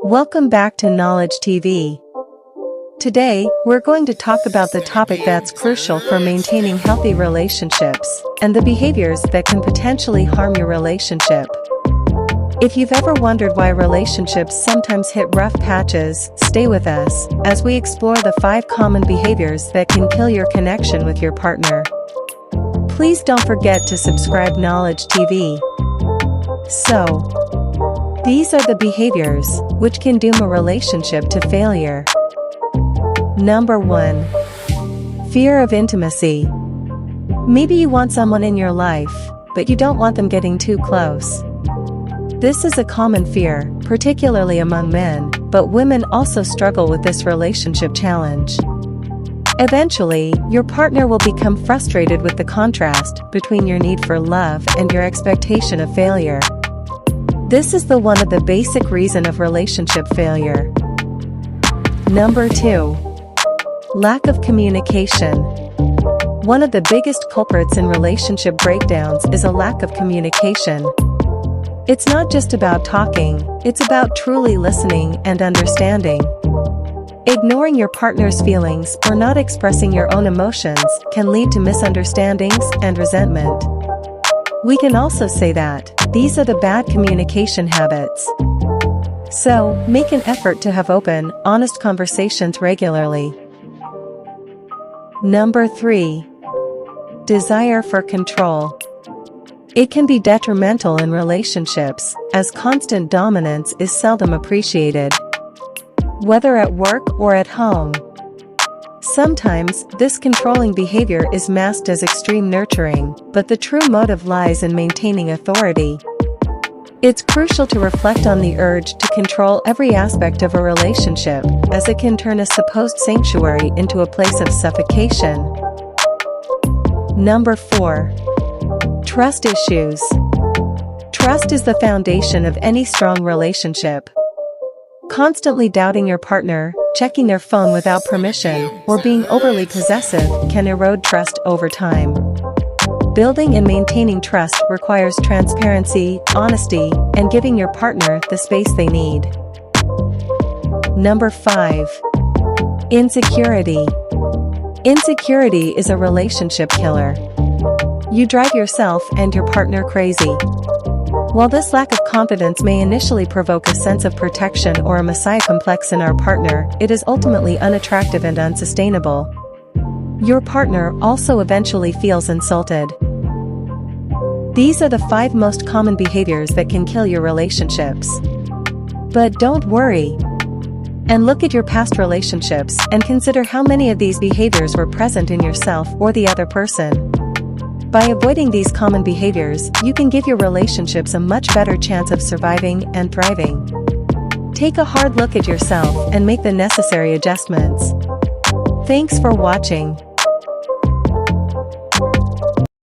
Welcome back to Knowledge TV. Today, we're going to talk about the topic that's crucial for maintaining healthy relationships, and the behaviors that can potentially harm your relationship. If you've ever wondered why relationships sometimes hit rough patches, stay with us, as we explore the 5 common behaviors that can kill your connection with your partner. Please don't forget to subscribe Knowledge TV. So, these are the behaviors which can doom a relationship to failure. Number 1. Fear of intimacy. Maybe you want someone in your life, but you don't want them getting too close. This is a common fear, particularly among men, but women also struggle with this relationship challenge. Eventually, your partner will become frustrated with the contrast between your need for love and your expectation of failure. This is one of the basic reason of relationship failure. Number 2. Lack of communication. One of the biggest culprits in relationship breakdowns is a lack of communication. It's not just about talking, it's about truly listening and understanding. Ignoring your partner's feelings or not expressing your own emotions can lead to misunderstandings and resentment. We can also say that these are the bad communication habits. So, make an effort to have open, honest conversations regularly. Number 3. Desire for control. It can be detrimental in relationships, as constant dominance is seldom appreciated, whether at work or at home. Sometimes, this controlling behavior is masked as extreme nurturing, but the true motive lies in maintaining authority. It's crucial to reflect on the urge to control every aspect of a relationship, as it can turn a supposed sanctuary into a place of suffocation. Number 4. Trust issues. Trust is the foundation of any strong relationship. Constantly doubting your partner, checking their phone without permission, or being overly possessive can erode trust over time. Building and maintaining trust requires transparency, honesty, and giving your partner the space they need. Number 5. Insecurity. Insecurity is a relationship killer. You drive yourself and your partner crazy. While this lack of confidence may initially provoke a sense of protection or a messiah complex in our partner, it is ultimately unattractive and unsustainable. Your partner also eventually feels insulted. These are the 5 most common behaviors that can kill your relationships. But don't worry. And look at your past relationships and consider how many of these behaviors were present in yourself or the other person. By avoiding these common behaviors, you can give your relationships a much better chance of surviving and thriving. Take a hard look at yourself and make the necessary adjustments. Thanks for watching.